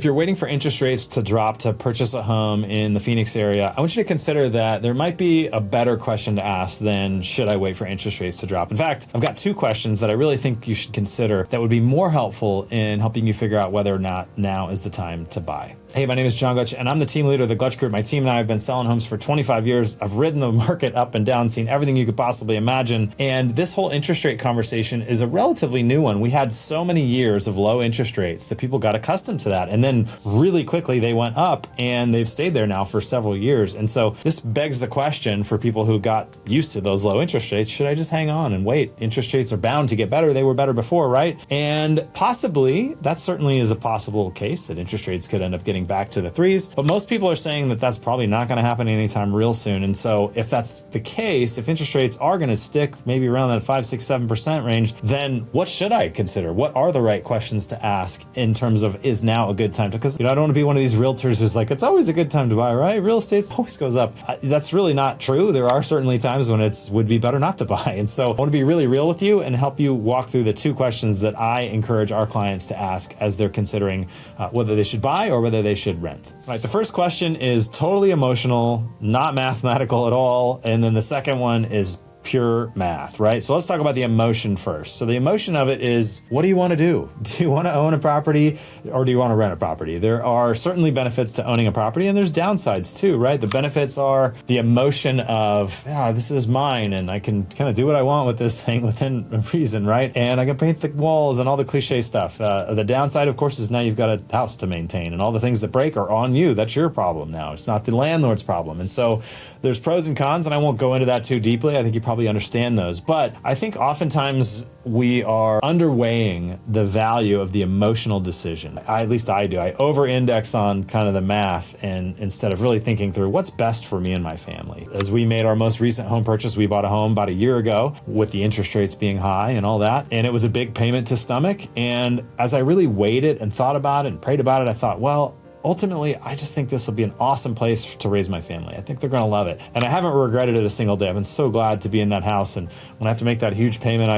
if you're waiting for interest rates to drop to purchase a home in the Phoenix area, I want you to consider that there might be a better question to ask than should I wait for interest rates to drop. In fact, I've got two questions that I really think you should consider that would be more helpful in helping you figure out whether or not now is the time to buy. Hey, my name is John Gluch, and I'm the team leader of the Gluch Group. My team and I have been selling homes for 25 years. I've ridden the market up and down, seen everything you could possibly imagine. And this whole interest rate conversation is a relatively new one. We had so many years of low interest rates that people got accustomed to that. And then really quickly they went up, and they've stayed there now for several years. And so this begs the question for people who got used to those low interest rates, should I just hang on and wait? Interest rates are bound to get better. They were better before, right? And possibly, that certainly is a possible case that interest rates could end up getting back to the threes, but most people are saying that that's probably not going to happen anytime real soon. And so if that's the case, if interest rates are going to stick maybe around that 5, 6, 7% range, then what should I consider? What are the right questions to ask in terms of is now a good time to, because I don't want to be one of these realtors who's like, it's always a good time to buy, right? Real estate always goes up. That's really not true. There are certainly times when it would be better not to buy. And so I want to be really real with you and help you walk through the two questions that I encourage our clients to ask as they're considering whether they should buy or whether they should rent. All right, the first question is totally emotional, not mathematical at all. And then the second one is pure math, right? So let's talk about the emotion first. So the emotion of it is, what do you want to do? Do you want to own a property or do you want to rent a property? There are certainly benefits to owning a property, and there's downsides too, right? The benefits are the emotion of, this is mine and I can kind of do what I want with this thing within a reason, right? And I can paint the walls and all the cliche stuff. The downside, of course, is now you've got a house to maintain, and all the things that break are on you. That's your problem now. It's not the landlord's problem. And so there's pros and cons, and I won't go into that too deeply. I think you probably understand those. But I think oftentimes we are underweighing the value of the emotional decision. At least I do. I over-index on kind of the math, and instead of really thinking through what's best for me and my family. As we made our most recent home purchase, we bought a home about a year ago with the interest rates being high and all that. And it was a big payment to stomach. And as I really weighed it and thought about it and prayed about it, I thought, well, ultimately, I just think this will be an awesome place to raise my family. I think they're going to love it. And I haven't regretted it a single day. I've been so glad to be in that house. And when I have to make that huge payment,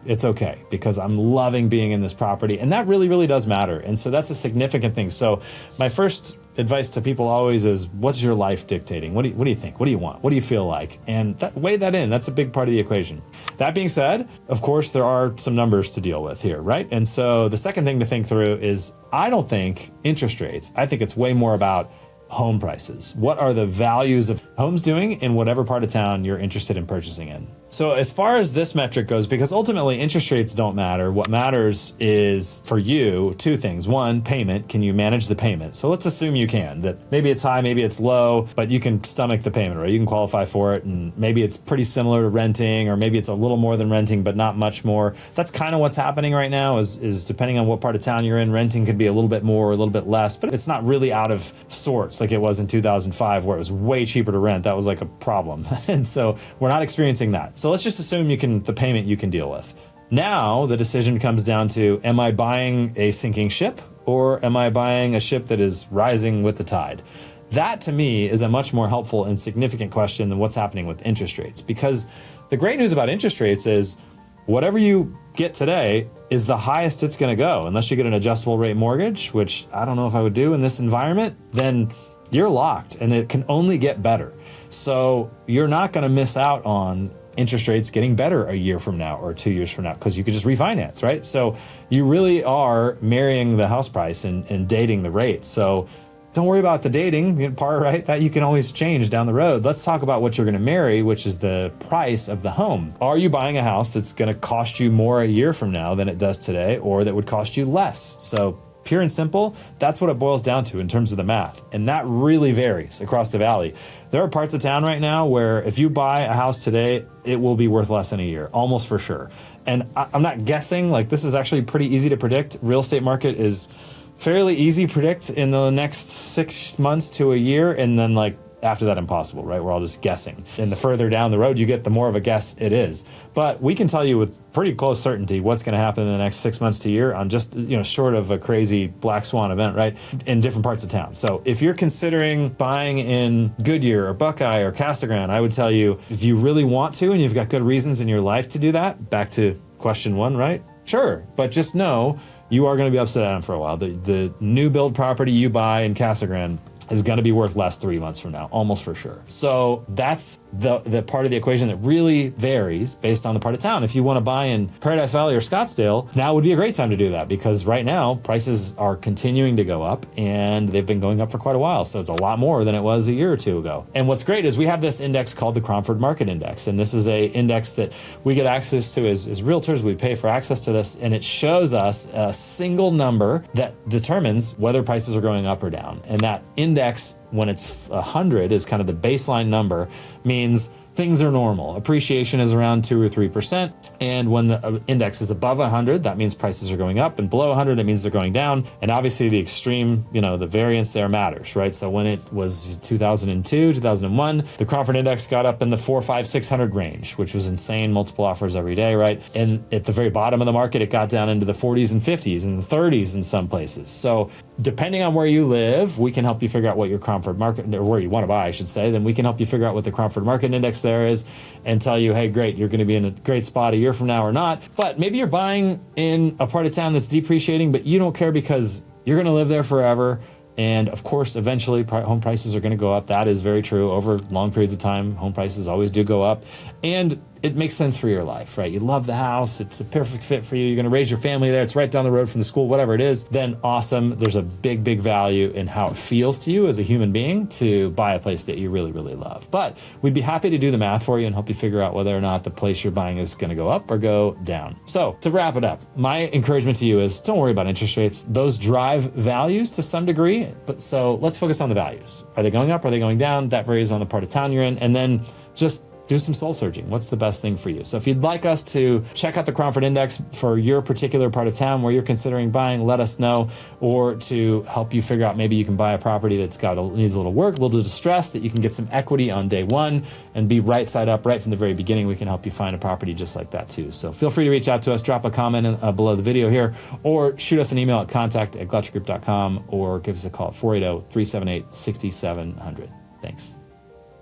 it's okay because I'm loving being in this property. And that really, really does matter. And so that's a significant thing. So my first advice to people always is, what's your life dictating? What do you think? What do you want? What do you feel like? And weigh that in. That's a big part of the equation. That being said, of course, there are some numbers to deal with here, right? And so the second thing to think through is, I don't think interest rates. I think it's way more about home prices. What are the values of homes doing in whatever part of town you're interested in purchasing in? So as far as this metric goes, because ultimately interest rates don't matter, what matters is for you two things. One, payment. Can you manage the payment? So let's assume you can, that maybe it's high, maybe it's low, but you can stomach the payment, right? You can qualify for it, and maybe it's pretty similar to renting, or maybe it's a little more than renting, but not much more. That's kind of what's happening right now is depending on what part of town you're in, renting could be a little bit more or a little bit less, but it's not really out of sorts like it was in 2005 where it was way cheaper to rent. That was like a problem. And so we're not experiencing that. So let's just assume the payment you can deal with. Now the decision comes down to, am I buying a sinking ship or am I buying a ship that is rising with the tide? That to me is a much more helpful and significant question than what's happening with interest rates. Because the great news about interest rates is whatever you get today is the highest it's going to go. Unless you get an adjustable rate mortgage, which I don't know if I would do in this environment, then you're locked and it can only get better. So you're not going to miss out on interest rates getting better a year from now or 2 years from now because you could just refinance, right? So you really are marrying the house price and dating the rate. So don't worry about the dating part, right? That you can always change down the road. Let's talk about what you're going to marry, which is the price of the home. Are you buying a house that's going to cost you more a year from now than it does today, or that would cost you less? So pure and simple, that's what it boils down to in terms of the math. And that really varies across the valley. There are parts of town right now where if you buy a house today, it will be worth less in a year, almost for sure. And I'm not guessing, like this is actually pretty easy to predict. Real estate market is fairly easy to predict in the next 6 months to a year. And then like after that, impossible, right? We're all just guessing. And the further down the road you get, the more of a guess it is. But we can tell you with pretty close certainty what's going to happen in the next 6 months to a year on just, short of a crazy black swan event, right? In different parts of town. So if you're considering buying in Goodyear or Buckeye or Casa Grande, I would tell you, if you really want to and you've got good reasons in your life to do that, back to question one, right? Sure. But just know you are going to be upside down for a while. The new build property you buy in Casa Grande is going to be worth less 3 months from now, almost for sure. So that's the part of the equation that really varies based on the part of town. If you want to buy in Paradise Valley or Scottsdale, now would be a great time to do that, because right now prices are continuing to go up, and they've been going up for quite a while. So it's a lot more than it was a year or two ago. And what's great is we have this index called the Cromford Market Index. And this is a index that we get access to as realtors. We pay for access to this, and it shows us a single number that determines whether prices are going up or down. And that index, when it's 100, is kind of the baseline number, means things are normal. Appreciation is around 2 or 3%. And when the index is above 100, that means prices are going up. And below 100, it means they're going down. And obviously the extreme, the variance there matters, right? So when it was 2002, 2001, the Cromford Index got up in the 400, 500, 600 range, which was insane, multiple offers every day, right? And at the very bottom of the market, it got down into the 40s and 50s and the 30s in some places. So depending on where you live, we can help you figure out what your Cromford market, or where you want to buy, I should say, then we can help you figure out what the Cromford Market Index there is and tell you, hey, great, you're going to be in a great spot a year from now or not. But maybe you're buying in a part of town that's depreciating, but you don't care because you're going to live there forever. And of course, eventually home prices are going to go up. That is very true. Over long periods of time, home prices always do go up. And it makes sense for your life, right? You love the house. It's a perfect fit for you. You're going to raise your family there. It's right down the road from the school, whatever it is. Then awesome. There's a big, big value in how it feels to you as a human being to buy a place that you really, really love. But we'd be happy to do the math for you and help you figure out whether or not the place you're buying is going to go up or go down. So to wrap it up, my encouragement to you is don't worry about interest rates. Those drive values to some degree. But so let's focus on the values. Are they going up? Are they going down? That varies on the part of town you're in. And then just do some soul searching. What's the best thing for you? So if you'd like us to check out the Cromford Index for your particular part of town where you're considering buying, let us know. Or to help you figure out, maybe you can buy a property that's needs a little work, a little distress, that you can get some equity on day one and be right side up right from the very beginning. We can help you find a property just like that too. So feel free to reach out to us, drop a comment below the video here, or shoot us an email at contact@gluchgroup.com, or give us a call at 480-378-6700. Thanks.